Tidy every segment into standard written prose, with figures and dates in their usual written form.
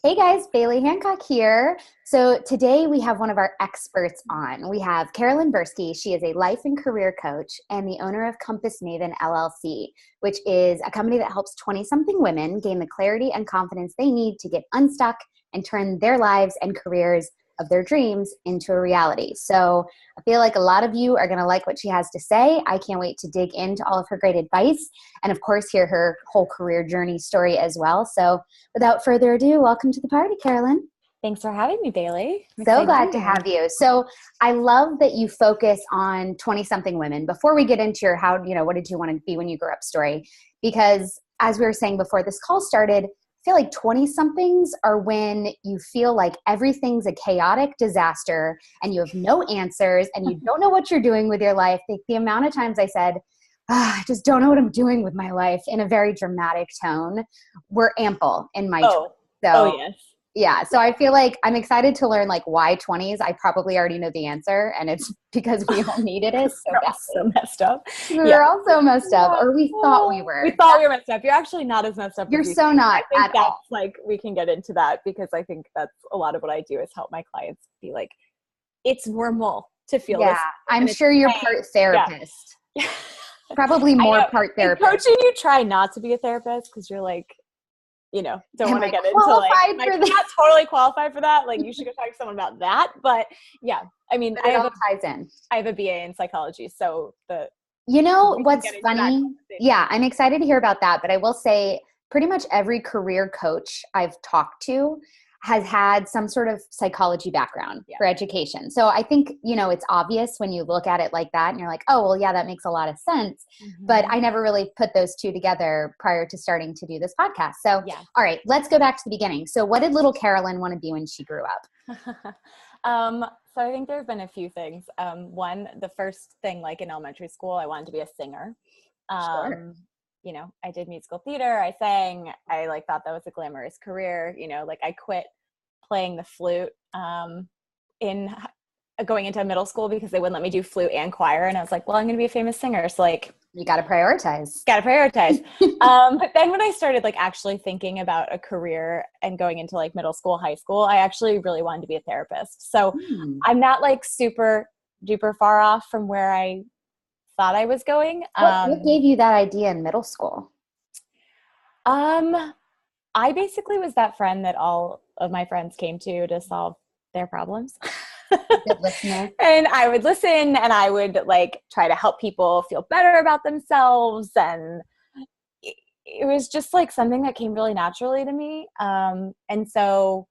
Hey guys, Baily Hancock here. So today we have one of our experts on. We have Carolyn Birsky. She is a life and career coach and the owner of Compass Maven LLC, which is a company that helps 20-something women gain the clarity and confidence they need to get unstuck and turn their lives and careers of their dreams into a reality. So I feel like a lot of you are going to like what she has to say. I can't wait to dig into all of her great advice and, of course, hear her whole career journey story as well. So without further ado, welcome to the party, Carolyn. Thanks for having me, Baily. So glad to have you. So I love that you focus on 20-something women. Before we get into your what did you want to be when you grew up story, because as we were saying before this call started, I feel like 20-somethings are when you feel like everything's a chaotic disaster and you have no answers and you don't know what you're doing with your life. The amount of times I said, I just don't know what I'm doing with my life in a very dramatic tone were ample in my 20s. So, yes. Yeah. So I feel like I'm excited to learn like why 20s. I probably already know the answer and it's because we all needed it. So we're also messed up. We're also messed up, or we thought we were. We thought we were messed up. You're actually not as messed up You're as you so think. not I think at that's all. like, we can get into that because I think that's a lot of what I do is help my clients be like, it's normal to feel this. I'm sure you're part therapist. Yeah. Probably more part therapist. In coaching, you try not to be a therapist because you're like, don't want to get into like I'm not totally qualified for that. Like you should go talk to someone about that. But yeah, I mean, it all ties in. I have a BA in psychology. So what's funny? Yeah, I'm excited to hear about that. But I will say pretty much every career coach I've talked to has had some sort of psychology background for education. So I think, it's obvious when you look at it like that and you're like, oh, well, yeah, that makes a lot of sense. Mm-hmm. But I never really put those two together prior to starting to do this podcast. So, All right, let's go back to the beginning. So what did little Carolyn want to be when she grew up? So I think there have been a few things. One, the first thing, like in elementary school, I wanted to be a singer. Sure. I did musical theater. I sang. I thought that was a glamorous career. I quit playing the flute in going into middle school because they wouldn't let me do flute and choir. And I was like, well, I'm going to be a famous singer. So you got to prioritize. But then when I started actually thinking about a career and going into middle school, high school, I actually really wanted to be a therapist. So I'm not super duper far off from where I thought I was going. What gave you that idea in middle school? I basically was that friend that all of my friends came to solve their problems. Good listener. And I would listen and I would try to help people feel better about themselves. And it was just something that came really naturally to me. And so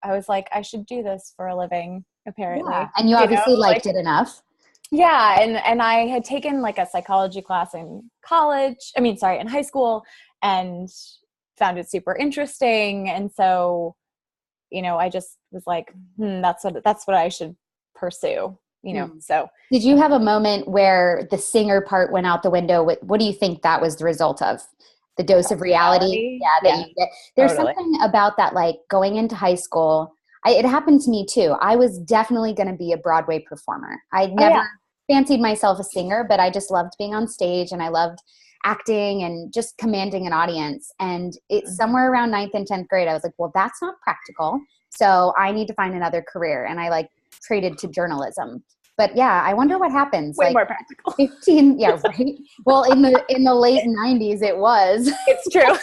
I was like, I should do this for a living, apparently. Yeah. And you obviously liked it enough. Yeah. And I had taken a psychology class in in high school and found it super interesting. And so, I just was like, that's what I should pursue, so. Did you have a moment where the singer part went out the window? What do you think that was the result of? The dose of reality? Yeah. You get. There's something about that, going into high school. It happened to me too. I was definitely going to be a Broadway performer. I never fancied myself a singer, but I just loved being on stage and I loved acting and just commanding an audience. And it's somewhere around 9th and 10th grade. I was like, well, that's not practical. So I need to find another career. And I traded to journalism. But yeah, I wonder what happens. Way more practical. 15. Yeah. Right. Well, in the late 90s, it was. It's true.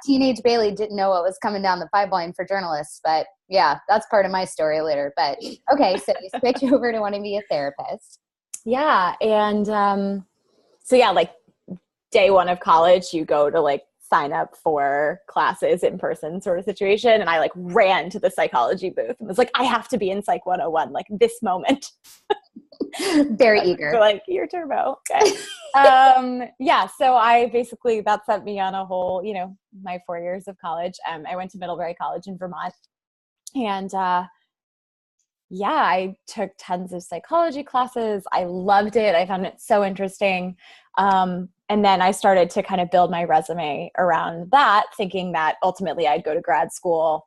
Teenage Baily didn't know what was coming down the pipeline for journalists, but yeah, that's part of my story later. But okay, so you switch over to want to be a therapist. Yeah. And day one of college, you go to sign up for classes in person sort of situation. And I ran to the psychology booth and was like, I have to be in Psych 101, this moment. Very eager. You're turbo. Okay. So I basically, that set me on a whole, my 4 years of college. I went to Middlebury College in Vermont and, I took tons of psychology classes. I loved it. I found it so interesting. And then I started to kind of build my resume around that, thinking that ultimately I'd go to grad school,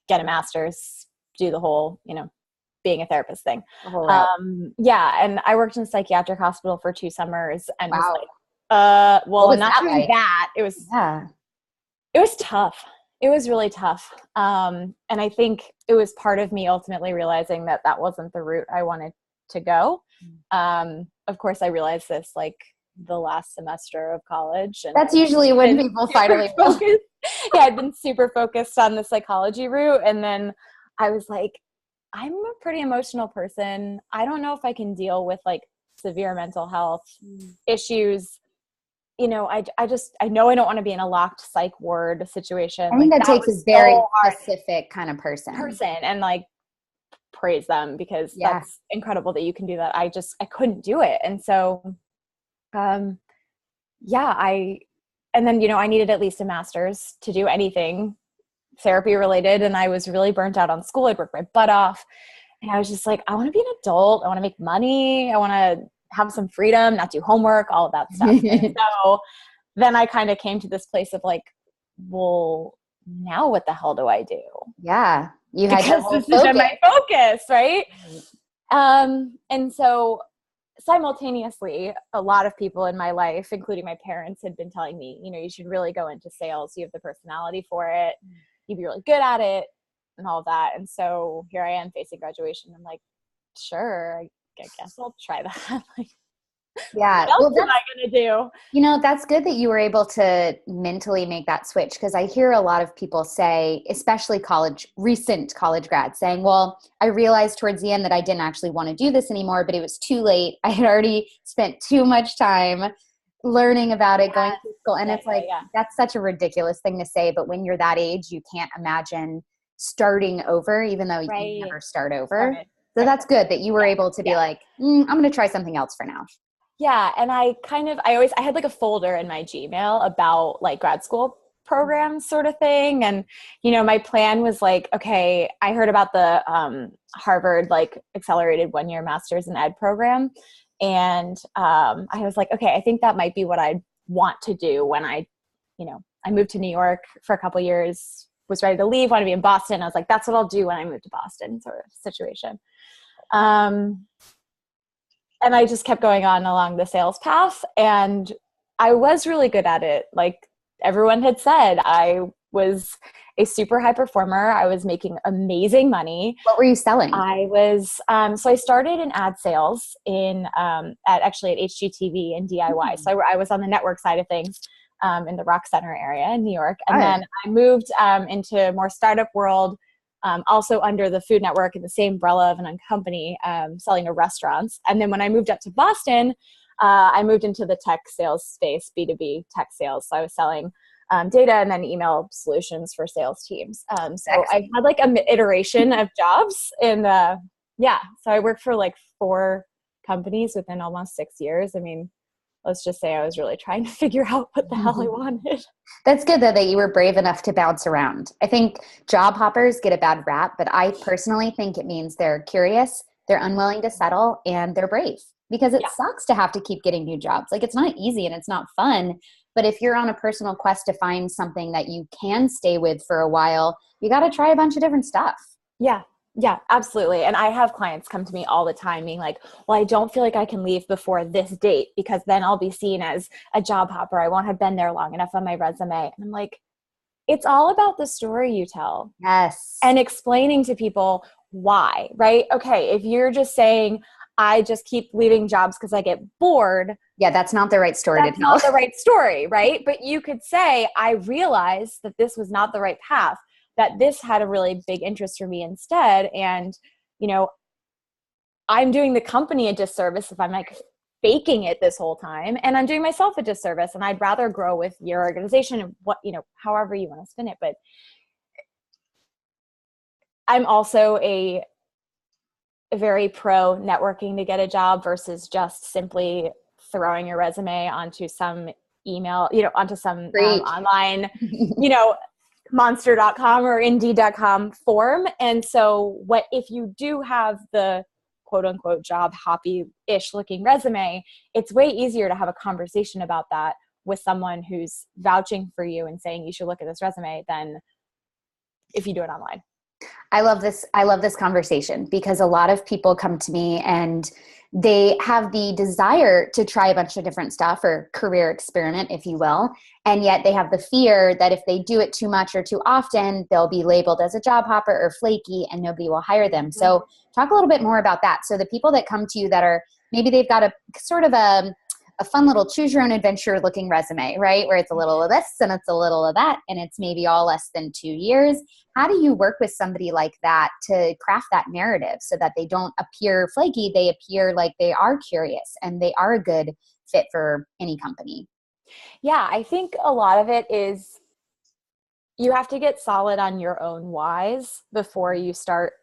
get a master's, do the whole, being a therapist thing. And I worked in a psychiatric hospital for 2 summers and was not doing that. It was, it was tough. It was really tough. And I think it was part of me ultimately realizing that that wasn't the route I wanted to go. Of course, I realized this like the last semester of college. And That's usually when people finally focused. Yeah, I'd been super focused on the psychology route. And then I was like, I'm a pretty emotional person. I don't know if I can deal with like severe mental health issues. You know, I know I don't want to be in a locked psych ward situation. I think like that takes a very specific kind of person and like praise them because that's incredible that you can do that. I couldn't do it. And so, and then, you know, I needed at least a master's to do anything therapy related. And I was really burnt out on school. I'd worked my butt off and I was just like, I want to be an adult. I want to make money. I want to have some freedom, not do homework, all of that stuff. And so then I kind of came to this place of like, well, now what the hell do I do? Yeah. Because this is my focus, right? And so simultaneously, a lot of people in my life, including my parents, had been telling me, you know, you should really go into sales. You have the personality for it. You'd be really good at it and all of that. And so here I am facing graduation. I'm like, sure, I guess I'll try that. Like, yeah. What else am I going to do? You know, that's good that you were able to mentally make that switch, because I hear a lot of people say, especially recent college grads saying, well, I realized towards the end that I didn't actually want to do this anymore, but it was too late. I had already spent too much time learning about it, going to school. And it's like, that's such a ridiculous thing to say. But when you're that age, you can't imagine starting over, even though you never start over. So that's good that you were able to be like, I'm going to try something else for now. Yeah. And I had like a folder in my Gmail about like grad school programs sort of thing. And, you know, my plan was like, okay, I heard about the Harvard like accelerated 1-year master's in ed program. And I was like, okay, I think that might be what I want to do when I moved to New York for a couple of years, was ready to leave, want to be in Boston. I was like, that's what I'll do when I move to Boston, sort of situation. And I just kept going on along the sales path, and I was really good at it. Like everyone had said, I was a super high performer. I was making amazing money. What were you selling? I was, so I started in ad sales at HGTV and DIY. So I was on the network side of things in the Rock Center area in New York. And then I moved into more startup world, also under the Food Network in the same umbrella of an company, selling to restaurants. And then when I moved up to Boston, I moved into the tech sales space, B2B tech sales. So I was selling data and then email solutions for sales teams. So I had like an iteration of jobs. And so I worked for like 4 companies within almost 6 years. I mean, let's just say I was really trying to figure out what the hell I wanted. That's good, though, that you were brave enough to bounce around. I think job hoppers get a bad rap, but I personally think it means they're curious, they're unwilling to settle, and they're brave. Because it sucks to have to keep getting new jobs. Like, it's not easy and it's not fun. But if you're on a personal quest to find something that you can stay with for a while, you got to try a bunch of different stuff. Yeah, absolutely. And I have clients come to me all the time being like, well, I don't feel like I can leave before this date because then I'll be seen as a job hopper. I won't have been there long enough on my resume. And I'm like, it's all about the story you tell. Yes. And explaining to people why, right? Okay, if you're just saying, I just keep leaving jobs because I get bored. Yeah, that's not the right story to tell. That's not the right story, right? But you could say, I realized that this was not the right path, that this had a really big interest for me instead. And, you know, I'm doing the company a disservice if I'm like faking it this whole time, and I'm doing myself a disservice, and I'd rather grow with your organization and what, you know, however you want to spin it. But I'm also a very pro networking to get a job versus just simply throwing your resume onto some email, onto some online, monster.com or indeed.com form. And so if you do have the quote unquote job hoppy-ish looking resume, it's way easier to have a conversation about that with someone who's vouching for you and saying you should look at this resume than if you do it online. I love this conversation because a lot of people come to me and they have the desire to try a bunch of different stuff, or career experiment, if you will. And yet they have the fear that if they do it too much or too often, they'll be labeled as a job hopper or flaky and nobody will hire them. So talk a little bit more about that. So the people that come to you that are, maybe they've got a sort of a fun little choose your own adventure looking resume, right? Where it's a little of this and it's a little of that, and it's maybe all less than 2 years. How do you work with somebody like that to craft that narrative so that they don't appear flaky, they appear like they are curious and they are a good fit for any company? Yeah, I think a lot of it is you have to get solid on your own whys before you start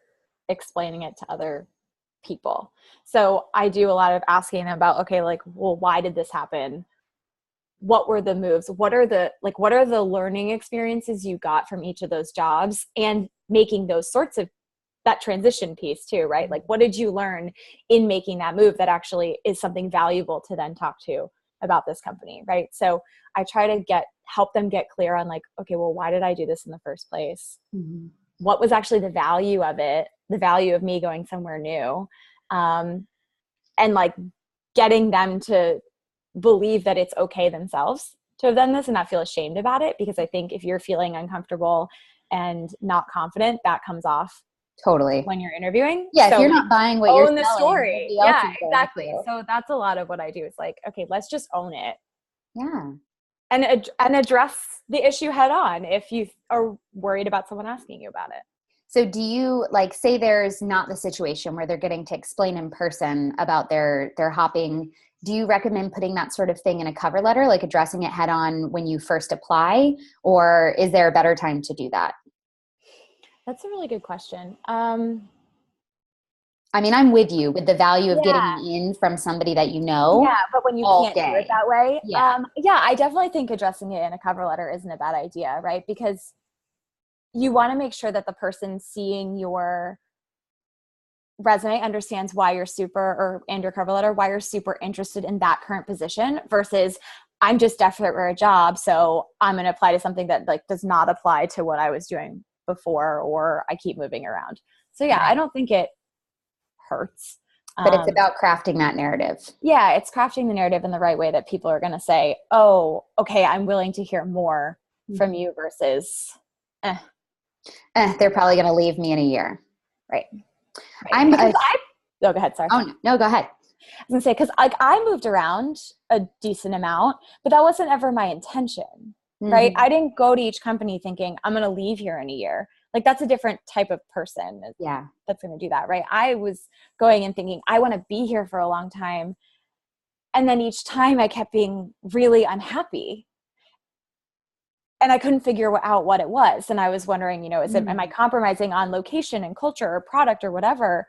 explaining it to other people. So I do a lot of asking them about, okay, like, well, why did this happen? What were the moves? What are the learning experiences you got from each of those jobs, and making those sorts of that transition piece too, right? Like, what did you learn in making that move that actually is something valuable to then talk to about this company, right? So I try to help them get clear on like, okay, well, why did I do this in the first place? Mm-hmm. What was actually the value of it, the value of me going somewhere new, and like getting them to believe that it's okay themselves to have done this and not feel ashamed about it. Because I think if you're feeling uncomfortable and not confident, that comes off totally when you're interviewing. Yeah, so if you're not buying what you're selling, the story. Yeah, exactly. To. So that's a lot of what I do. It's like, okay, let's just own it. Yeah. And address the issue head on if you are worried about someone asking you about it. So do you, like, say there's not the situation where they're getting to explain in person about their hopping, do you recommend putting that sort of thing in a cover letter, like addressing it head on when you first apply, or is there a better time to do that? That's a really good question. I mean, I'm with you with the value of getting in from somebody that you know. Yeah, but when you can't do it that way, I definitely think addressing it in a cover letter isn't a bad idea, right? Because you want to make sure that the person seeing your resume understands why you're and your cover letter, why you're super interested in that current position versus I'm just desperate for a job, so I'm going to apply to something that like does not apply to what I was doing before, or I keep moving around. So yeah, I don't think it hurts. But it's about crafting that narrative. Yeah, it's crafting the narrative in the right way that people are going to say, oh, okay, I'm willing to hear more from you versus, they're probably going to leave me in a year. Right. Go ahead. Sorry. Oh, no, go ahead. I was going to say, because I moved around a decent amount, but that wasn't ever my intention, right? I didn't go to each company thinking, I'm going to leave here in a year. Like, that's a different type of person that's going to do that, right? I was going and thinking, I want to be here for a long time. And then each time I kept being really unhappy. And I couldn't figure out what it was. And I was wondering, am I compromising on location and culture or product or whatever?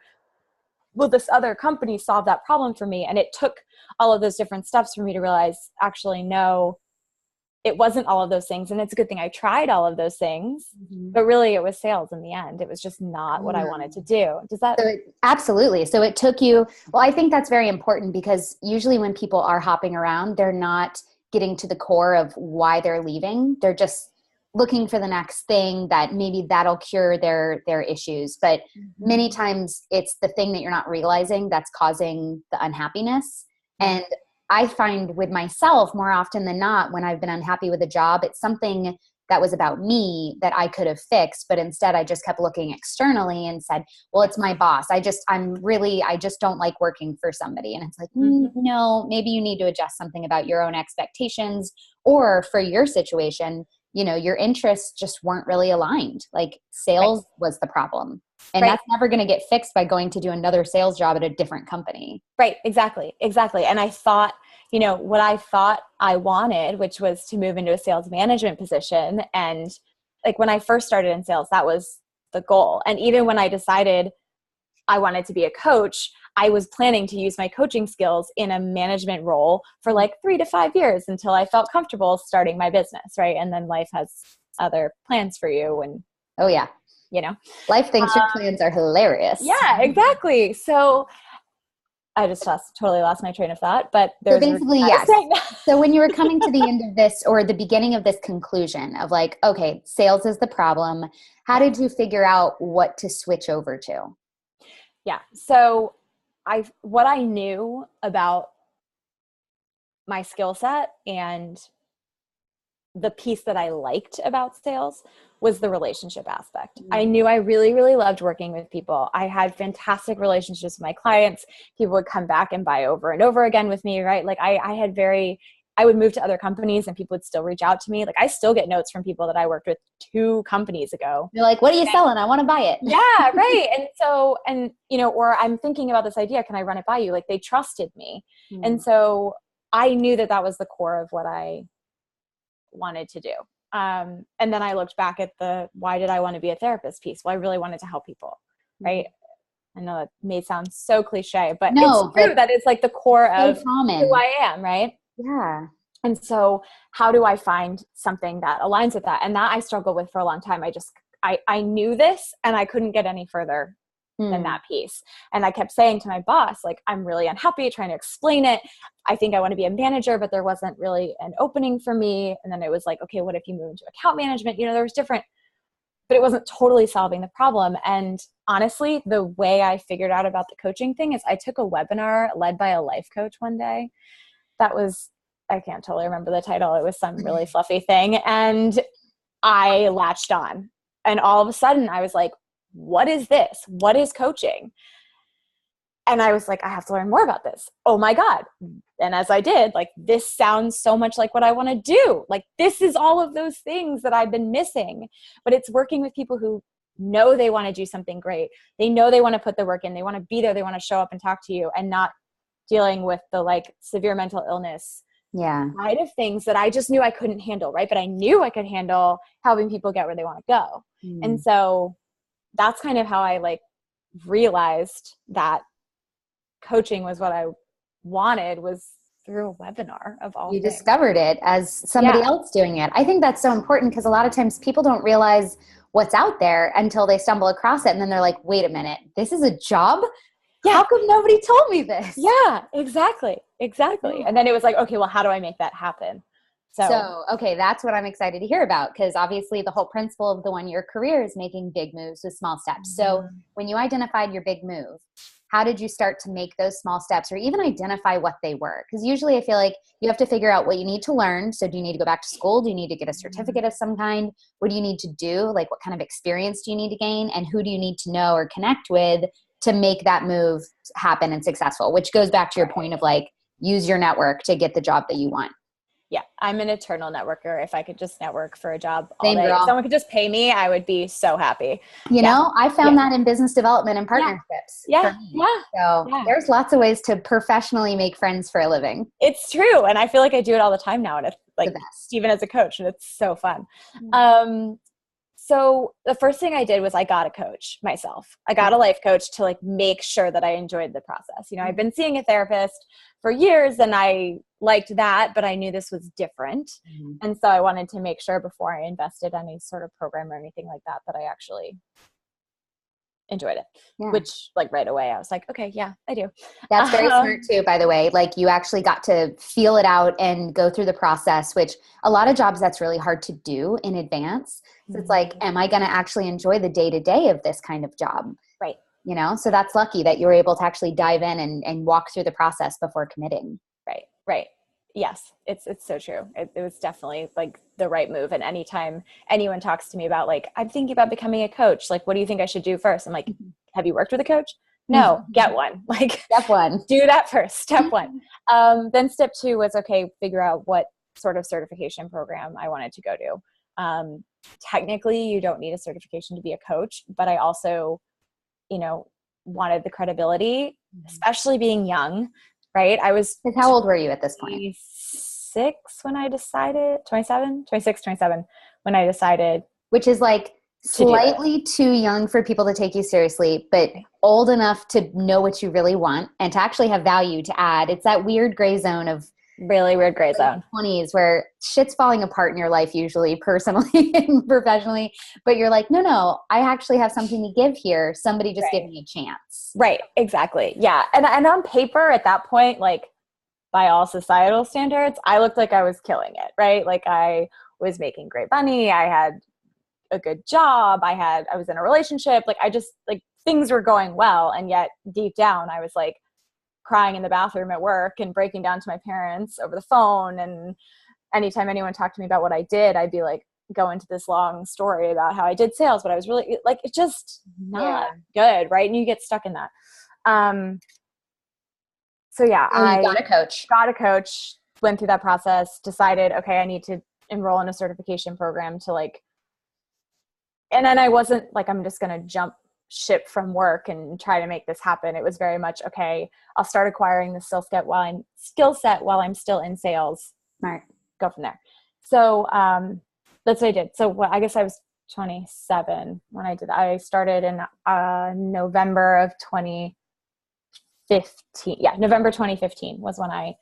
Will this other company solve that problem for me? And it took all of those different steps for me to realize, actually, no, it wasn't all of those things. And it's a good thing I tried all of those things, but really it was sales in the end. It was just not what I wanted to do. Absolutely. So it took you, well, I think that's very important, because usually when people are hopping around, they're not getting to the core of why they're leaving. They're just looking for the next thing that maybe that'll cure their issues. But many times it's the thing that you're not realizing that's causing the unhappiness. And I find with myself, more often than not, when I've been unhappy with a job, it's something that was about me that I could have fixed. But instead I just kept looking externally and said, well, it's my boss. I just don't like working for somebody. And it's like, no, maybe you need to adjust something about your own expectations, or for your situation, your interests just weren't really aligned. Like, sales was the problem. And that's never going to get fixed by going to do another sales job at a different company. Right. Exactly. And I thought, what I thought I wanted, which was to move into a sales management position. And like, when I first started in sales, that was the goal. And even when I decided I wanted to be a coach, I was planning to use my coaching skills in a management role for like 3 to 5 years until I felt comfortable starting my business. Right. And then life has other plans for you. And life thinks your plans are hilarious. Yeah, exactly. So I just totally lost my train of thought, but there's yes. So when you were coming to the end of this, or the beginning of this conclusion of like, okay, sales is the problem, how did you figure out what to switch over to? Yeah. So what I knew about my skill set and the piece that I liked about sales was the relationship aspect. I knew I really, really loved working with people. I had fantastic relationships with my clients. People would come back and buy over and over again with me, right? Like I would move to other companies and people would still reach out to me. Like I still get notes from people that I worked with 2 companies ago. You're like, what are you selling? I want to buy it. Yeah, right. Or I'm thinking about this idea. Can I run it by you? Like they trusted me. And so I knew that was the core of what I wanted to do. And then I looked back at why did I want to be a therapist piece? Well, I really wanted to help people, right? I know that may sound so cliche, but it's true that it's like the core of who I am, right? Yeah. And so how do I find something that aligns with that? And that I struggled with for a long time. I knew this and I couldn't get any further than that piece. And I kept saying to my boss, like, I'm really unhappy trying to explain it. I think I want to be a manager, but there wasn't really an opening for me. And then it was like, okay, what if you move into account management? There was different, but it wasn't totally solving the problem. And honestly, the way I figured out about the coaching thing is I took a webinar led by a life coach one day. I can't totally remember the title. It was some really fluffy thing. And I latched on. And all of a sudden I was like, what is this? What is coaching? And I was like, I have to learn more about this. Oh my God. And as I did, like, this sounds so much like what I want to do. Like, this is all of those things that I've been missing, but it's working with people who know they want to do something great. They know they want to put the work in. They want to be there. They want to show up and talk to you and not dealing with the like severe mental illness side of things that I just knew I couldn't handle. Right. But I knew I could handle helping people get where they want to go. And so that's kind of how I like realized that coaching was what I wanted, was through a webinar of all You things. discovered it as somebody else doing it. I think that's so important because a lot of times people don't realize what's out there until they stumble across it. And then they're like, wait a minute, this is a job? Yeah. How come nobody told me this? Yeah, exactly. And then it was like, okay, well, how do I make that happen? So, okay, that's what I'm excited to hear about, because obviously the whole principle of the one-year career is making big moves with small steps. So when you identified your big move, how did you start to make those small steps, or even identify what they were? Because usually I feel like you have to figure out what you need to learn. So do you need to go back to school? Do you need to get a certificate of some kind? What do you need to do? Like, what kind of experience do you need to gain? And who do you need to know or connect with to make that move happen and successful? Which goes back to your point of like, use your network to get the job that you want. Yeah, I'm an eternal networker. If I could just network for a job all Same day, girl. if someone could just pay me, I would be so happy. You know, I found that in business development and partnerships. So there's lots of ways to professionally make friends for a living. It's true. And I feel like I do it all the time now. And it's like, even as a coach, and it's so fun. So the first thing I did was I got a coach myself. I got a life coach to like make sure that I enjoyed the process. You know, I've been seeing a therapist for years and I liked that, but I knew this was different. And so I wanted to make sure before I invested any sort of program or anything like that, that I actually enjoyed it, which like right away I was like, okay, yeah, I do. That's very smart too, by the way. Like, you actually got to feel it out and go through the process, which a lot of jobs that's really hard to do in advance. So it's like, am I going to actually enjoy the day-to-day of this kind of job? Right. You know, so that's lucky that you were able to actually dive in and walk through the process before committing. Right. Yes, it's so true. It was definitely like the right move. And anytime anyone talks to me about like, I'm thinking about becoming a coach, like, what do you think I should do first? I'm like, have you worked with a coach? No, get one. Like, step one, do that first. Step one. Then step two was, okay, figure out what sort of certification program I wanted to go to. Technically, you don't need a certification to be a coach, but I also, you know, wanted the credibility, especially being young. Right. I was. How old were you at this point? 26 when I decided, 27 when I decided. Which is like slightly too young for people to take you seriously, but old enough to know what you really want and to actually have value to add. It's that weird gray zone of really weird gray zone 20s where shit's falling apart in your life, usually personally and professionally, but you're like, no, I actually have something to give here. Somebody just give me a chance. Right. Exactly. Yeah. And on paper at that point, like by all societal standards, I looked like I was killing it. Right. Like I was making great money. I had a good job. I was in a relationship. Like I just, like, things were going well. And yet deep down I was like, crying in the bathroom at work and breaking down to my parents over the phone. And anytime anyone talked to me about what I did, I'd be like, go into this long story about how I did sales, but I was really like, it's just not good. Right. And you get stuck in that. So yeah, you got a coach, went through that process, decided, okay, I need to enroll in a certification program to like, and then I wasn't like, I'm just going to jump ship from work and try to make this happen. It was very much, okay, I'll start acquiring the skill set while I'm still in sales. Right. Go from there. So, that's what I did. So I guess I was 27 when I did that. I started in, November of 2015. Yeah. November 2015 was when I,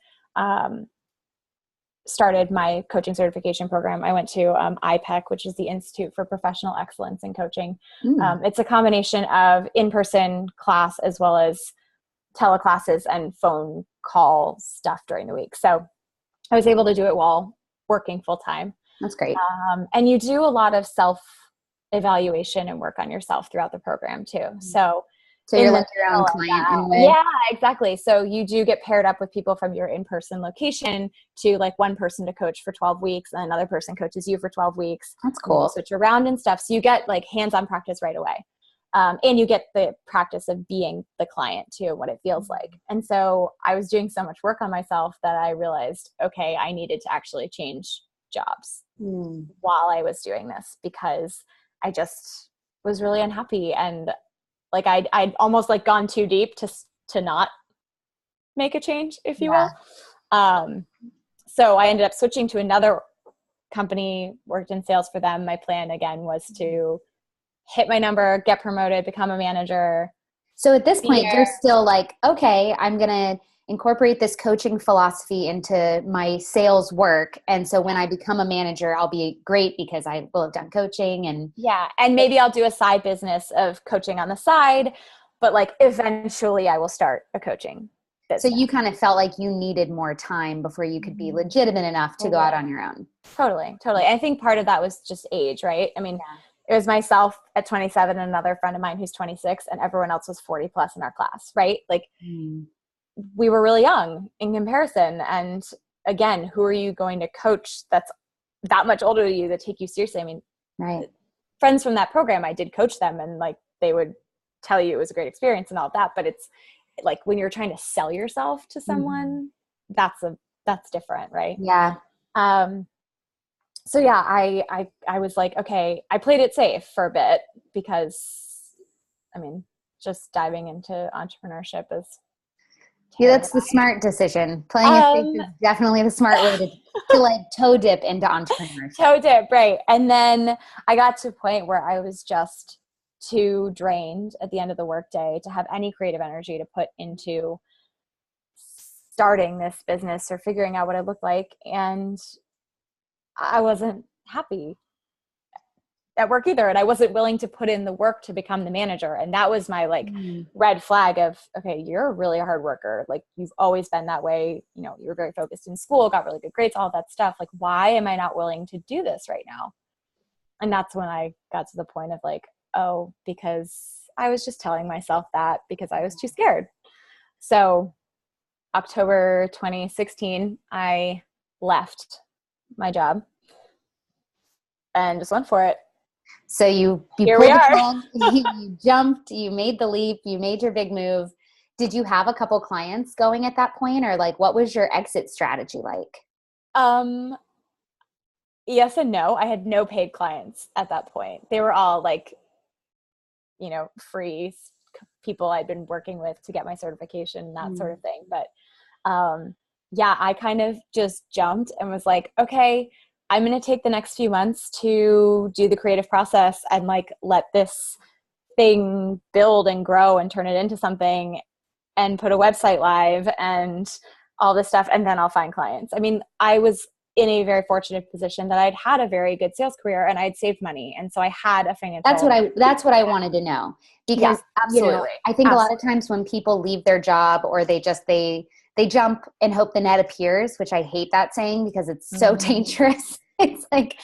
started my coaching certification program. I went to IPEC, which is the Institute for Professional Excellence in Coaching. It's a combination of in-person class as well as teleclasses and phone call stuff during the week. So I was able to do it while working full time. That's great. And you do a lot of self-evaluation and work on yourself throughout the program too. So you're like your own client in a way. Yeah, exactly. So you do get paired up with people from your in-person location to like one person to coach for 12 weeks and another person coaches you for 12 weeks. That's cool. You switch around and stuff. So you get like hands-on practice right away. And you get the practice of being the client too, what it feels like. And so I was doing so much work on myself that I realized, okay, I needed to actually change jobs while I was doing this because I just was really unhappy. And like I'd almost like gone too deep to not make a change, if you will. So I ended up switching to another company, worked in sales for them. My plan again was to hit my number, get promoted, become a manager. So at this point, you're still like, okay, I'm going to incorporate this coaching philosophy into my sales work. And so when I become a manager, I'll be great because I will have done coaching and and maybe I'll do a side business of coaching on the side, but like eventually I will start a coaching business. So you kind of felt like you needed more time before you could be legitimate enough to go out on your own. Totally. I think part of that was just age, right? I mean, it was myself at 27 and another friend of mine who's 26 and everyone else was 40 plus in our class, right? Like we were really young in comparison. And again, who are you going to coach that's that much older than you that take you seriously? I mean, friends from that program, I did coach them and like they would tell you it was a great experience and all of that. But it's like when you're trying to sell yourself to someone, that's different, right? Yeah. So yeah, I was like, okay, I played it safe for a bit because I mean, just diving into entrepreneurship is that's the smart decision. Playing it safe is definitely the smart way to like toe dip into entrepreneurship. Toe dip, right. And then I got to a point where I was just too drained at the end of the workday to have any creative energy to put into starting this business or figuring out what it looked like. And I wasn't happy at work either. And I wasn't willing to put in the work to become the manager. And that was my like red flag of, okay, you're a really hard worker. Like you've always been that way. You know, you were very focused in school, got really good grades, all that stuff. Like, why am I not willing to do this right now? And that's when I got to the point of like, oh, because I was just telling myself that because I was too scared. So October 2016, I left my job and just went for it. So you Here pulled we the are. plug, you jumped, you made the leap, you made your big move. Did you have a couple clients going at that point, or like what was your exit strategy like? Yes and no. I had no paid clients at that point. They were all like, you know, free people I'd been working with to get my certification, that sort of thing. But yeah, I kind of just jumped and was like, okay, I'm going to take the next few months to do the creative process and like let this thing build and grow and turn it into something and put a website live and all this stuff. And then I'll find clients. I mean, I was in a very fortunate position that I'd had a very good sales career and I'd saved money. And so I had a financial. That's what I wanted to know, because absolutely. You know, I think a lot of times when people leave their job or they jump and hope the net appears, which I hate that saying because it's so dangerous. It's like,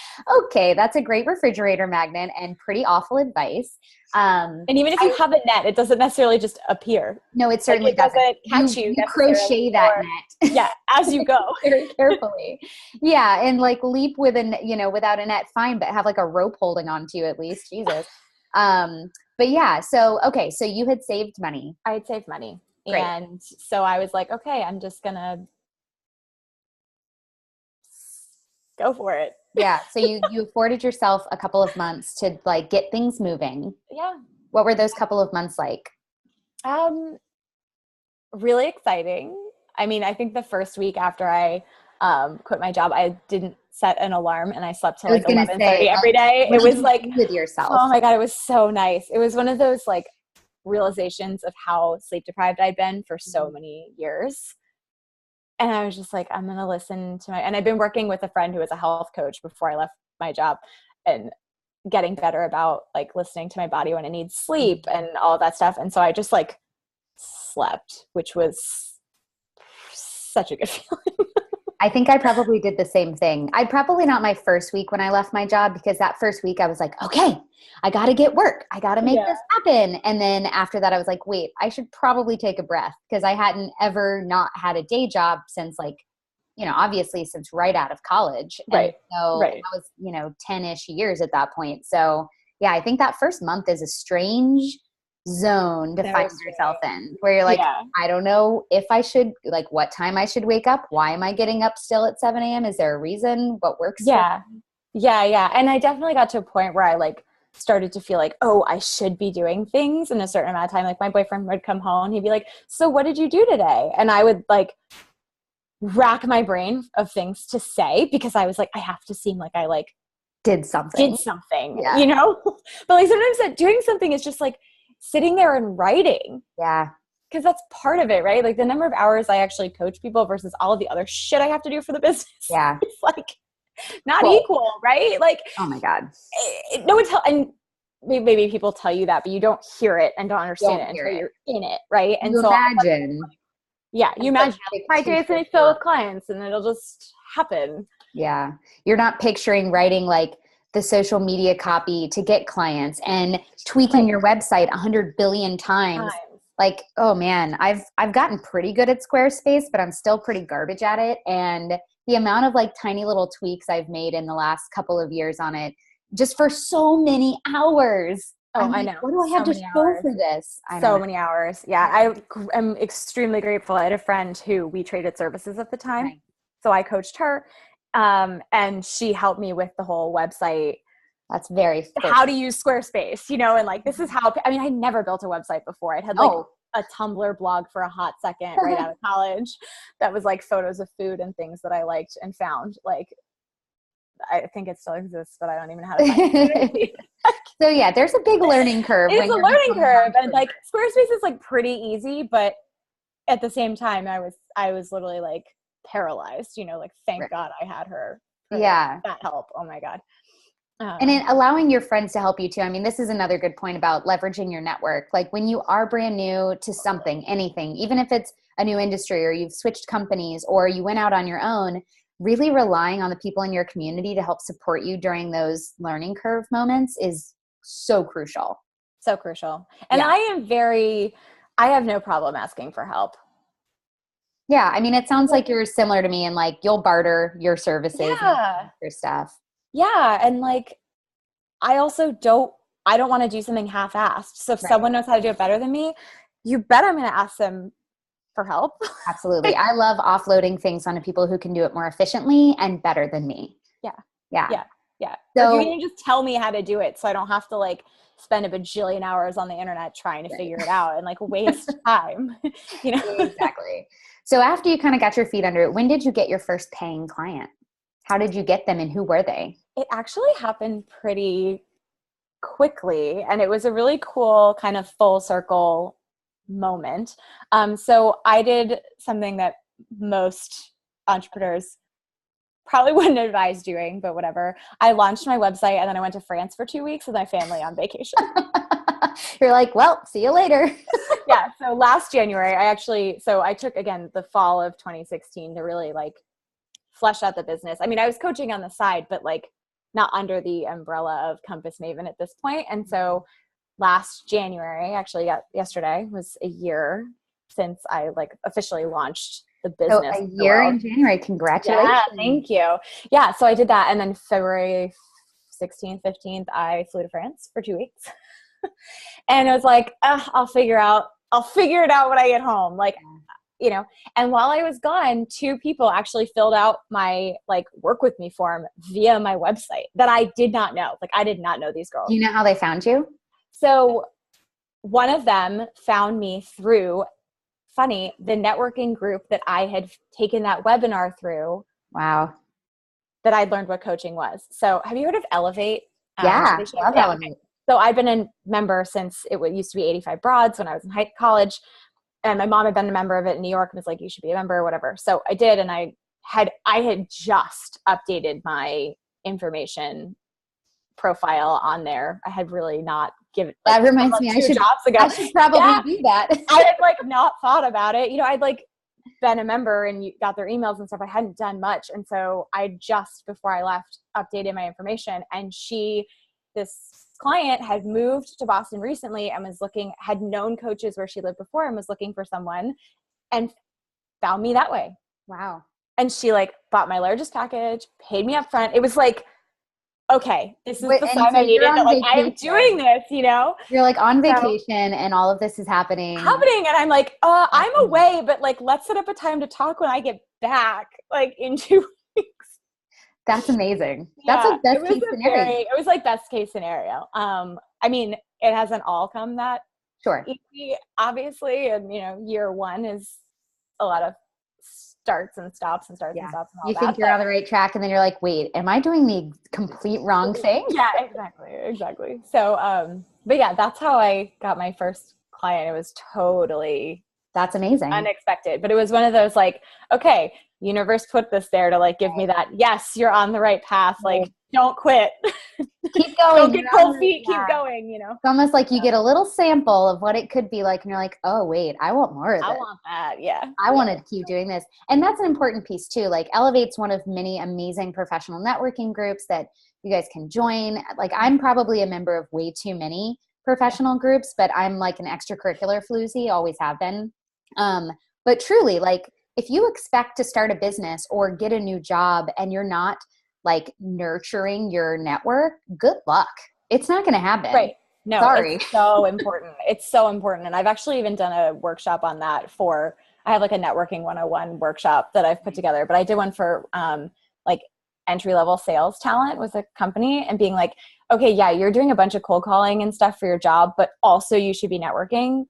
okay, that's a great refrigerator magnet and pretty awful advice. And even if you have a net, it doesn't necessarily just appear. No, it certainly it doesn't catch you You crochet that net. Yeah, as you go. Very carefully. Yeah, and like leap with without a net, fine, but have like a rope holding on to you at least. Jesus. But yeah, so okay, so you had saved money. I had saved money. Great. And so I was like, okay, I'm just gonna go for it. Yeah. So you afforded yourself a couple of months to like get things moving. Yeah. What were those couple of months like? Really exciting. I mean, I think the first week after I quit my job, I didn't set an alarm and I slept till like 11:30 every day. It was like with yourself. Oh my God, it was so nice. It was one of those like realizations of how sleep deprived I'd been for so many years. And I was just like, I'm going to listen to and I'd been working with a friend who was a health coach before I left my job and getting better about like listening to my body when it needs sleep and all of that stuff. And so I just like slept, which was such a good feeling. I think I probably did the same thing. I'd probably not my first week when I left my job, because that first week I was like, okay, I got to get work. I got to make this happen. And then after that, I was like, wait, I should probably take a breath, because I hadn't ever not had a day job since like, obviously since right out of college. Right. And so I was, 10-ish years at that point. So yeah, I think that first month is a strange zone to find yourself in, where you're like, I don't know if I should, like, what time I should wake up. Why am I getting up still at 7 a.m.? Is there a reason? What works? Yeah. And I definitely got to a point where I like started to feel like, oh, I should be doing things in a certain amount of time. Like my boyfriend would come home, he'd be like, so what did you do today? And I would like rack my brain of things to say, because I was like, I have to seem like I like did something, but like sometimes that doing something is just like sitting there and writing. Yeah. Because that's part of it, right? Like the number of hours I actually coach people versus all of the other shit I have to do for the business. Yeah. It's like not equal, right? Like, oh my God. No one and maybe people tell you that, but you don't hear it and don't understand it until you're in it, right? And you imagine. You imagine my day is going to fill with clients and it'll just happen. Yeah. You're not picturing writing like the social media copy to get clients and tweaking your website 100 billion times. Like, oh man, I've gotten pretty good at Squarespace, but I'm still pretty garbage at it. And the amount of like tiny little tweaks I've made in the last couple of years on it, just for so many hours. Oh, I know. What do I have to show for this? So many hours. Yeah. I am extremely grateful. I had a friend who we traded services at the time. Right. So I coached her. And she helped me with the whole website. That's very how to use Squarespace, and like, this is how, I never built a website before. I'd had like a Tumblr blog for a hot second right out of college. That was like photos of food and things that I liked and found. Like, I think it still exists, but I don't even know how to find it. So yeah, there's a big learning curve. It's a learning curve. And like Squarespace is like pretty easy, but at the same time, I was literally like paralyzed, like, thank God I had her. Yeah. That help. Oh my God. And then allowing your friends to help you too. This is another good point about leveraging your network. Like when you are brand new to something, anything, even if it's a new industry or you've switched companies or you went out on your own, really relying on the people in your community to help support you during those learning curve moments is so crucial. So crucial. And I have no problem asking for help. Yeah. It sounds like you're similar to me and like you'll barter your services and your stuff. Yeah. And like, I don't want to do something half-assed. So if someone knows how to do it better than me, you bet I'm going to ask them for help. Absolutely. I love offloading things onto people who can do it more efficiently and better than me. Yeah. So you can just tell me how to do it so I don't have to like spend a bajillion hours on the internet trying to figure it out and like waste time. Exactly. So after you kind of got your feet under it, when did you get your first paying client? How did you get them and who were they? It actually happened pretty quickly, and it was a really cool kind of full circle moment. So I did something that most entrepreneurs probably wouldn't advise doing, but whatever. I launched my website and then I went to France for 2 weeks with my family on vacation. You're like, well, see you later. Yeah. So last January, I took, again, the fall of 2016 to really like flesh out the business. I mean, I was coaching on the side, but like not under the umbrella of Compass Maven at this point. And so last January, actually yesterday was a year since I like officially launched the business. So a year in January. Congratulations. Yeah, thank you. Yeah, so I did that. And then February 16th, 15th, I flew to France for 2 weeks. And I was like, I'll figure it out when I get home. Like, you know, and while I was gone, 2 people actually filled out my like work with me form via my website that I did not know. Like, I did not know these girls. Do you know how they found you? So one of them found me through, the networking group that I had taken that webinar through. Wow. That I'd learned what coaching was. So have you heard of Elevate? Yeah, love Elevate. So I've been a member since it used to be 85 Broads when I was in college. And my mom had been a member of it in New York and was like, you should be a member or whatever. So I did. And I had just updated my information profile on there. I had really not given that reminds me, I should probably do that. I had like not thought about it. You know, I'd like been a member and you got their emails and stuff. I hadn't done much. And so I just, before I left, updated my information. And this client had moved to Boston recently and had known coaches where she lived before and was looking for someone and found me that way. Wow. And she like bought my largest package, paid me up front. It was like, okay, this is the sign I needed. Like, I am doing this, you know? You're like on vacation and all of this is happening. And I'm like, I'm away, but like, let's set up a time to talk when I get back, like in 2 weeks. That's amazing. That's like best case scenario. It was like best case scenario. I mean, it hasn't all come that easy, obviously. And, you know, year one is a lot of starts and stops and all that. You think you're on the right track and then you're like, wait, am I doing the complete wrong thing? Yeah, exactly. So, but yeah, that's how I got my first client. It was totally That's amazing. Unexpected. But it was one of those like, okay, universe put this there to like give me that, yes, you're on the right path. Like, don't quit. Keep going. Don't get cold feet. Keep going, you know. It's almost like you get a little sample of what it could be like and you're like, oh wait, I want more of this. I want that. Yeah. I want to keep doing this. And that's an important piece too. Like Elevate's one of many amazing professional networking groups that you guys can join. Like I'm probably a member of way too many professional groups, but I'm like an extracurricular floozy, always have been. But truly, like if you expect to start a business or get a new job and you're not like nurturing your network, good luck. It's not going to happen. Right. No, sorry. It's so important. It's so important. And I've actually even done a workshop on that I have like a networking 101 workshop that I've put together, but I did one for like entry-level sales talent with a company and being like, okay, yeah, you're doing a bunch of cold calling and stuff for your job, but also you should be networking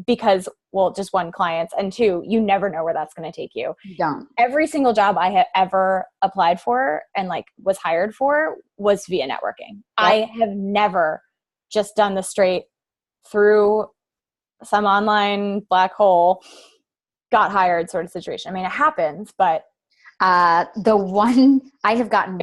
because, well, just one, clients, and two, you never know where that's going to take you. You don't. Every single job I have ever applied for and like was hired for was via networking. Yep. I have never just done the straight through some online black hole, got hired sort of situation. I mean, it happens, but I have gotten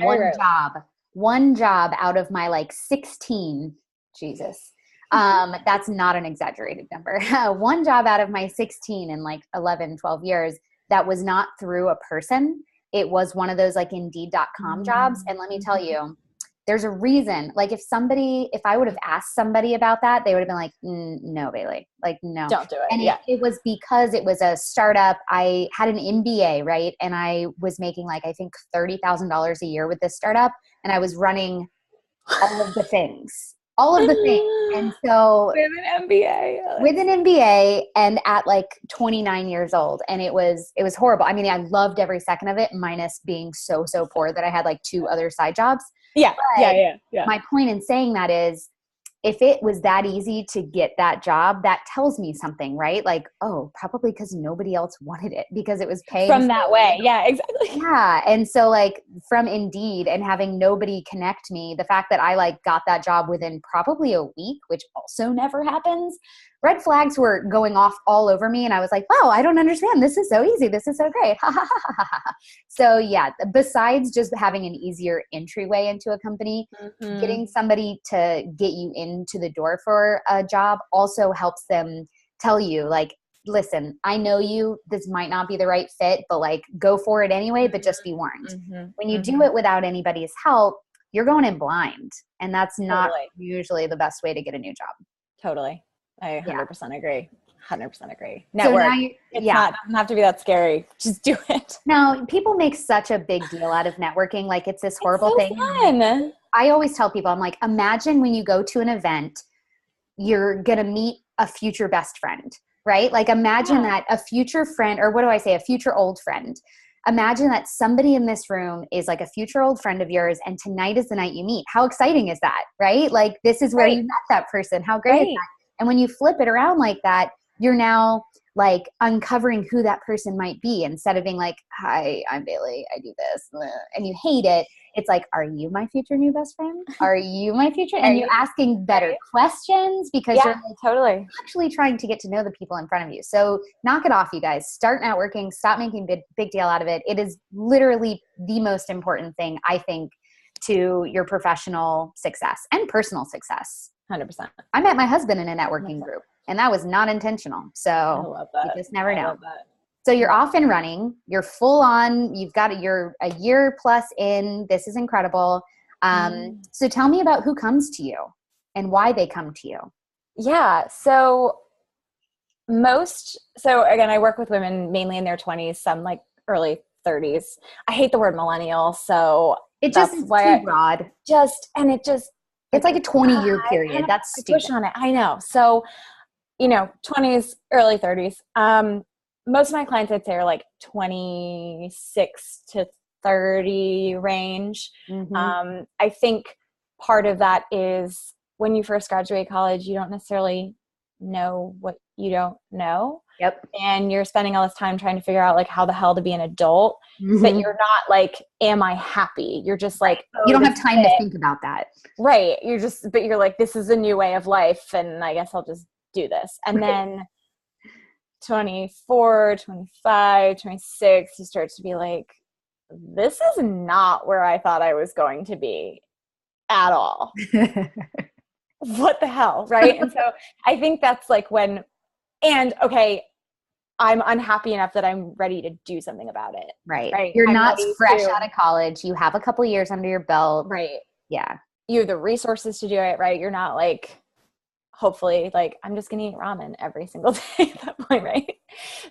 one job out of my like 16, Jesus. That's not an exaggerated number. One job out of my 16 in like 11, 12 years that was not through a person. It was one of those like Indeed.com jobs. And let me tell you, there's a reason. Like if I would have asked somebody about that, they would have been like, no, Baily, like, no. Don't do it. And it was because it was a startup. I had an MBA, right? And I was making like, I think $30,000 a year with this startup. And I was running all of the things. And so with an MBA and at like 29 years old. And it was horrible. I mean, I loved every second of it, minus being so poor that I had like 2 other side jobs. Yeah. My point in saying that is if it was that easy to get that job, that tells me something, right? Like, oh, probably because nobody else wanted it because it was paying from that way. Yeah, exactly. Yeah. And so like from Indeed and having nobody connect me, the fact that I like got that job within probably a week, which also never happens, red flags were going off all over me. And I was like, wow, I don't understand. This is so easy. This is so great. So yeah, besides just having an easier entryway into a company, getting somebody to get you into the door for a job also helps them tell you like, listen, I know you, this might not be the right fit, but like go for it anyway, but just be warned. When you do it without anybody's help, you're going in blind, and that's not usually the best way to get a new job. Totally. I 100% agree. 100% agree. Network. So now doesn't have to be that scary. Just do it. No, people make such a big deal out of networking. Like it's this horrible thing. Fun. I always tell people, I'm like, imagine when you go to an event, you're going to meet a future best friend, right? Like imagine that a future friend, or what do I say? A future old friend. Imagine that somebody in this room is like a future old friend of yours, and tonight is the night you meet. How exciting is that, right? Like this is where you met that person. How great is that? And when you flip it around like that, you're now like uncovering who that person might be, instead of being like, hi, I'm Baily, I do this, and you hate it. It's like, are you my future new best friend? Are you my future? And you're asking better questions because you're like, actually trying to get to know the people in front of you. So knock it off, you guys. Start networking. Stop making big deal out of it. It is literally the most important thing, I think, to your professional success and personal success. 100%. I met my husband in a networking group, and that was not intentional. So I love that. you just never know. So you're off and running, you're full on, you're a year plus in, this is incredible. So tell me about who comes to you and why they come to you. Yeah. So again, I work with women mainly in their 20s, some like early 30s. I hate the word millennial. So it just is too broad. It's like a 20-year period. That's stupid. Push on it. I know. So, 20s, early 30s. Most of my clients, I'd say, are like 26 to 30 range. I think part of that is when you first graduate college, you don't necessarily know what you don't know. Yep. And you're spending all this time trying to figure out like how the hell to be an adult, but you're not like, am I happy? You're just like, you don't have time to think about that. Right. But you're like, this is a new way of life, and I guess I'll just do this. And then 24, 25, 26, you start to be like, this is not where I thought I was going to be at all. What the hell? Right. And so I think that's like I'm unhappy enough that I'm ready to do something about it. Right. You're not fresh out of college. You have a couple years under your belt. Right. Yeah. You have the resources to do it. Right. You're not like, hopefully, like, I'm just going to eat ramen every single day at that point. Right.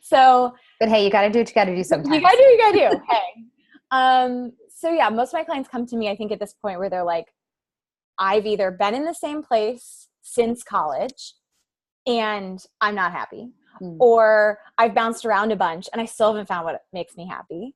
So, but hey, you got to do what you got to do sometimes. You got to do. Hey. So yeah, most of my clients come to me, I think, at this point where they're like, I've either been in the same place since college and I'm not happy, or I've bounced around a bunch and I still haven't found what makes me happy.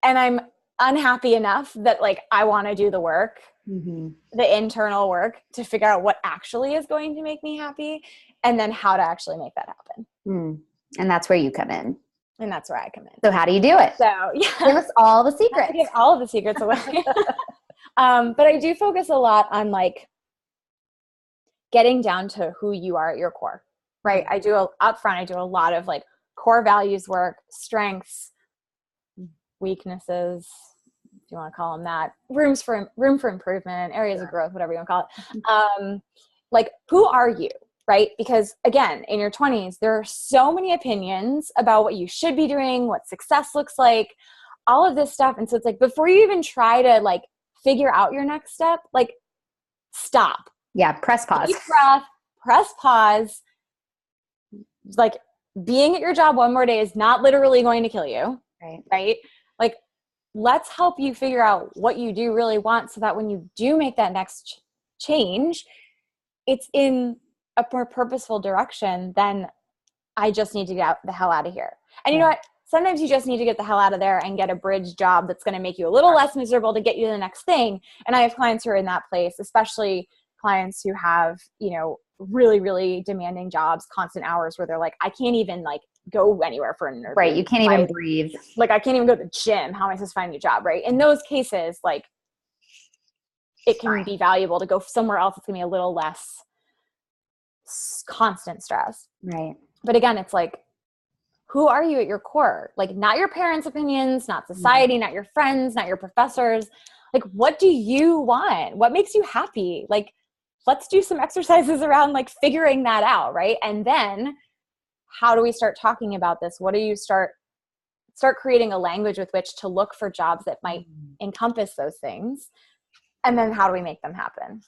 And I'm unhappy enough that like, I want to do the work, the internal work to figure out what actually is going to make me happy, and then how to actually make that happen. And that's where you come in. And that's where I come in. So how do you do it? So yeah. Give us all the secrets. Give all of the secrets away. But I do focus a lot on like getting down to who you are at your core, right? I do a lot of like core values work, strengths, weaknesses, if you want to call them that, room for improvement, areas of growth, whatever you want to call it. Like, who are you? Right? Because again, in your 20s, there are so many opinions about what you should be doing, what success looks like, all of this stuff. And so it's like, before you even try to like figure out your next step, like stop. Yeah. Press pause. Deep breath, press pause. Like being at your job one more day is not literally going to kill you. Right? Like, let's help you figure out what you do really want so that when you do make that next change, it's in a more purposeful direction than I just need to get the hell out of here. And you know what? Sometimes you just need to get the hell out of there and get a bridge job that's going to make you a little less miserable to get you to the next thing. And I have clients who are in that place, especially clients who have, really, really demanding jobs, constant hours where they're like, I can't even like go anywhere for an interview. Right. You can't even breathe. Like I can't even go to the gym. How am I supposed to find a new job? Right. In those cases, like it can be valuable to go somewhere else. It's going to be a little less constant stress. Right. But again, it's like, who are you at your core? Like not your parents' opinions, not society, not your friends, not your professors. Like, what do you want? What makes you happy? Like, let's do some exercises around like figuring that out. Right. And then how do we start talking about this? What do you start creating a language with which to look for jobs that might encompass those things? And then how do we make them happen?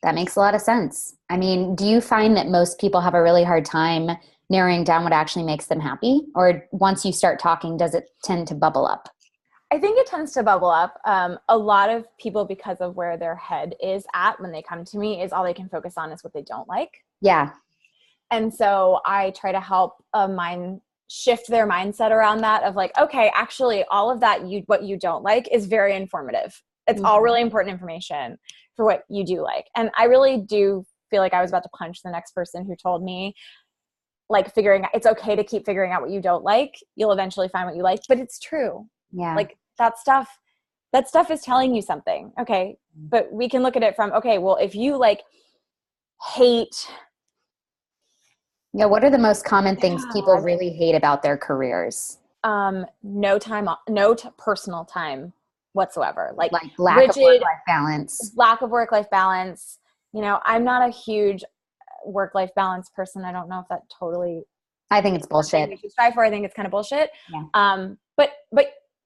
That makes a lot of sense. I mean, do you find that most people have a really hard time narrowing down what actually makes them happy? Or once you start talking, does it tend to bubble up? I think it tends to bubble up. A lot of people, because of where their head is at when they come to me, is all they can focus on is what they don't like. Yeah. And so I try to help shift their mindset around that of like, okay, actually all of that, what you don't like is very informative. It's all really important information for what you do like. And I really do feel like I was about to punch the next person who told me, like, it's okay to keep figuring out what you don't like. You'll eventually find what you like, but it's true. Yeah. Like that stuff is telling you something. Okay. But we can look at it from, okay, well, if you like hate. Yeah. What are the most common things people really hate about their careers? No personal time whatsoever. Like lack rigid, of work-life balance. Lack of work-life balance. You know, I'm not a huge work-life balance person. I don't know if that totally. I think it's bullshit. We should strive for. I think it's kind of bullshit. Yeah.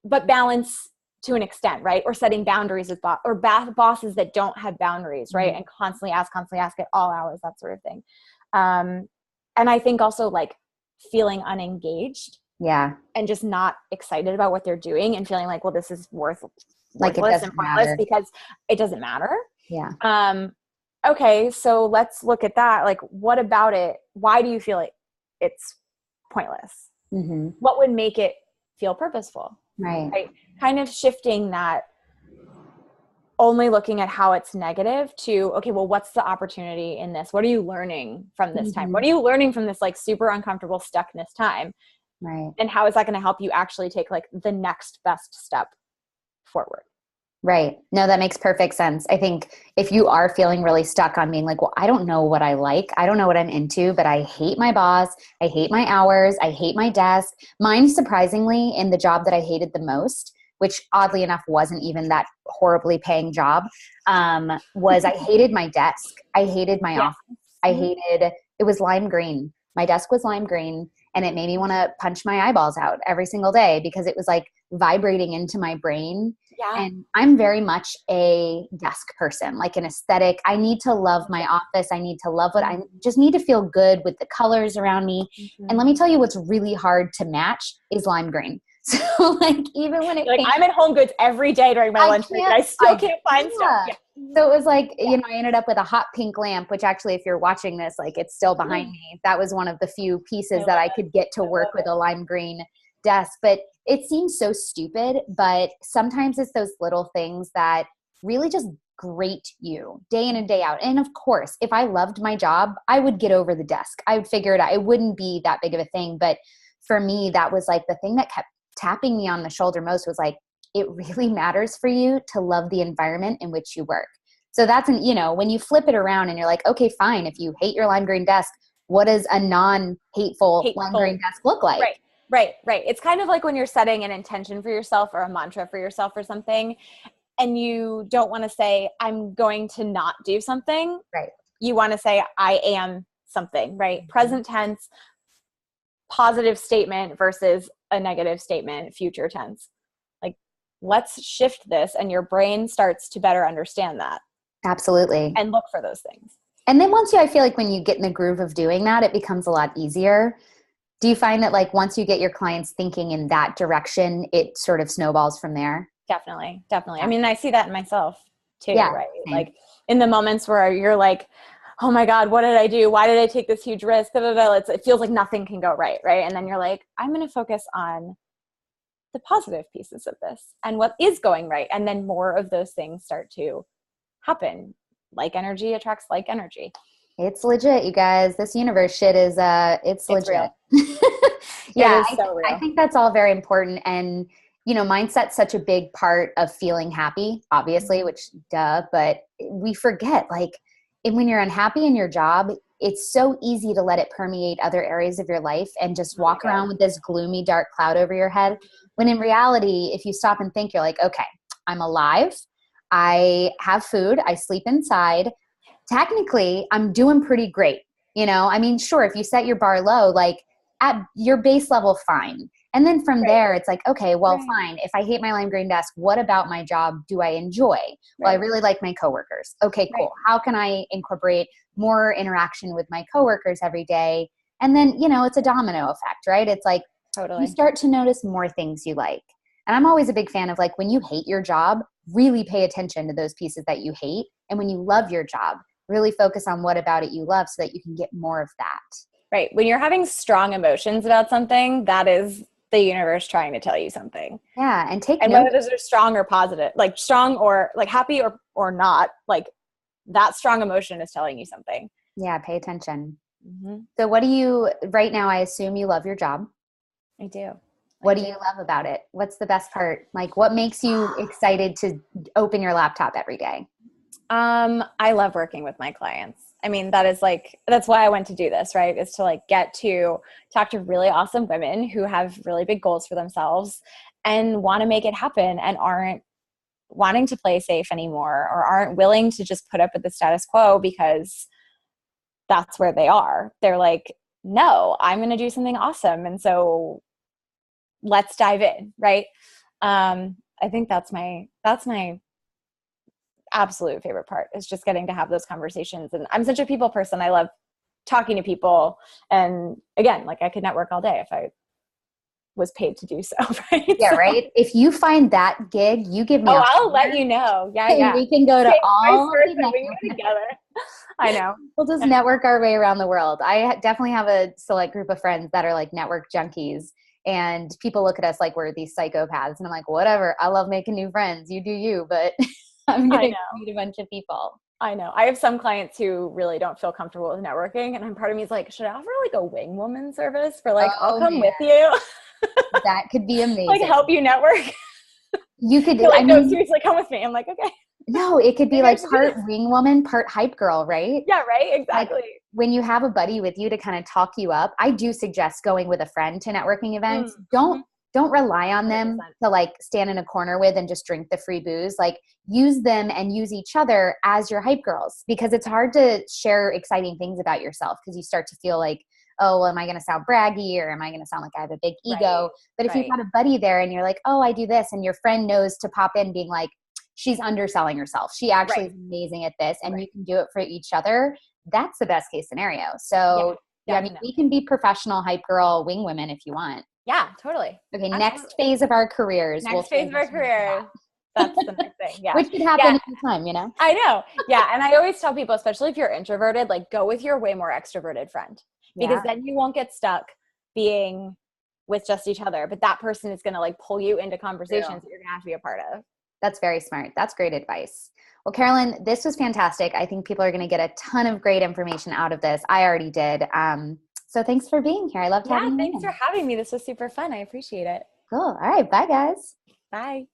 But balance to an extent, right? Or setting boundaries with bosses that don't have boundaries, right? And constantly ask at all hours, that sort of thing. And I think also like feeling unengaged. Yeah. And just not excited about what they're doing and feeling like, well, this is worthless and pointless because it doesn't matter. Yeah. Okay. So let's look at that. Like, what about it? Why do you feel like it's pointless? What would make it feel purposeful? Right. Kind of shifting that, only looking at how it's negative to, okay, well, what's the opportunity in this? What are you learning from this time? What are you learning from this like super uncomfortable stuckness time? Right. And how is that going to help you actually take like the next best step forward? Right. No, that makes perfect sense. I think if you are feeling really stuck on being like, well, I don't know what I like, I don't know what I'm into, but I hate my boss, I hate my hours, I hate my desk. Mine, surprisingly, in the job that I hated the most, which oddly enough wasn't even that horribly paying job, was I hated my desk. I hated my office. It was lime green. My desk was lime green, and it made me want to punch my eyeballs out every single day because it was like vibrating into my brain. Yeah. And I'm very much a desk person, like an aesthetic. I need to love my office. I need to love I just need to feel good with the colors around me. And let me tell you what's really hard to match is lime green. So like even when it I'm at Home Goods every day during my lunch break and I still can't find stuff. Yeah. So it was like, you know, I ended up with a hot pink lamp, which actually, if you're watching this, like it's still behind me. That was one of the few pieces that I could get to work with a lime green desk. But it seems so stupid, but sometimes it's those little things that really just grate you day in and day out. And of course, if I loved my job, I would get over the desk. I would figure it out. It wouldn't be that big of a thing. But for me, that was like the thing that kept tapping me on the shoulder most was like, it really matters for you to love the environment in which you work. So that's when you flip it around and you're like, okay, fine. If you hate your lime green desk, what does a non-hateful lime green desk look like? Right. It's kind of like when you're setting an intention for yourself or a mantra for yourself or something, and you don't want to say, I'm going to not do something. Right. You want to say, I am something, right? Present tense, positive statement versus a negative statement, future tense. Like, let's shift this, and your brain starts to better understand that. Absolutely. And look for those things. And then I feel like when you get in the groove of doing that, it becomes a lot easier. Do you find that like once you get your clients thinking in that direction, it sort of snowballs from there? Definitely. I mean, I see that in myself too, right? Same. Like in the moments where you're like, oh my God, what did I do? Why did I take this huge risk? It feels like nothing can go right? And then you're like, I'm going to focus on the positive pieces of this and what is going right. And then more of those things start to happen. Like energy attracts like energy. It's legit, you guys. This universe shit is it's legit. Yeah, it is so real. I think that's all very important. And mindset's such a big part of feeling happy, obviously, which but we forget when you're unhappy in your job, it's so easy to let it permeate other areas of your life and just walk around with this gloomy, dark cloud over your head. When in reality, if you stop and think, you're like, okay, I'm alive. I have food. I sleep inside. Technically, I'm doing pretty great. I mean, sure, if you set your bar low, like at your base level, fine. And then from there, it's like, okay, well, fine. If I hate my lime green desk, what about my job do I enjoy? Well, I really like my coworkers. Okay, cool. How can I incorporate more interaction with my coworkers every day? And then, it's a domino effect, right? It's like you start to notice more things you like. And I'm always a big fan of like when you hate your job, really pay attention to those pieces that you hate. And when you love your job, really focus on what about it you love so that you can get more of that. Right. When you're having strong emotions about something, that is the universe trying to tell you something. Yeah. And whether those are strong or positive, like strong or like happy or not, like that strong emotion is telling you something. Yeah. Pay attention. So what do you, right now, I assume you love your job. I do. What do you love about it? What's the best part? Like what makes you excited to open your laptop every day? I love working with my clients. I mean, that's why I went to do this, right? Is to like get to talk to really awesome women who have really big goals for themselves and want to make it happen and aren't wanting to play safe anymore or aren't willing to just put up with the status quo because that's where they are. They're like, no, I'm going to do something awesome. And so let's dive in. Right. I think that's my absolute favorite part is just getting to have those conversations. And I'm such a people person. I love talking to people. And again, like I could network all day if I was paid to do so. Right. Yeah. Right. If you find that gig, you give me I'll let you know. Yeah. We can go to all together. I know. We'll just network our way around the world. I definitely have a select group of friends that are like network junkies. And people look at us like we're these psychopaths. And I'm like, whatever. I love making new friends. You do you. But I'm going to meet a bunch of people. I know. I have some clients who really don't feel comfortable with networking. And part of me is like, should I offer like a wing woman service for like, I'll come with you? That could be amazing. Like help you network. You could like, no, seriously, come with me. I'm like, okay. No, it could be like part wing woman, part hype girl, right? Yeah, right. Exactly. Like when you have a buddy with you to kind of talk you up, I do suggest going with a friend to networking events. Don't rely on them 100%. To like stand in a corner with and just drink the free booze. Like use them and use each other as your hype girls because it's hard to share exciting things about yourself because you start to feel like, oh, well, am I going to sound braggy or am I going to sound like I have a big ego? But if you've got a buddy there and you're like, oh, I do this, and your friend knows to pop in being like, she's underselling herself. She actually is amazing at this and you can do it for each other. That's the best case scenario. So I mean, we can be professional hype girl wing women if you want. Yeah, totally. Okay. Next phase of our careers. That's the next thing. Yeah. Which could happen anytime, I know. Yeah. And I always tell people, especially if you're introverted, like go with your way more extroverted friend because then you won't get stuck being with just each other. But that person is going to like pull you into conversations that you're going to have to be a part of. That's very smart. That's great advice. Well, Carolyn, this was fantastic. I think people are going to get a ton of great information out of this. I already did. So thanks for being here. I loved having you. Thanks for having me. This was super fun. I appreciate it. Cool. All right. Bye, guys. Bye.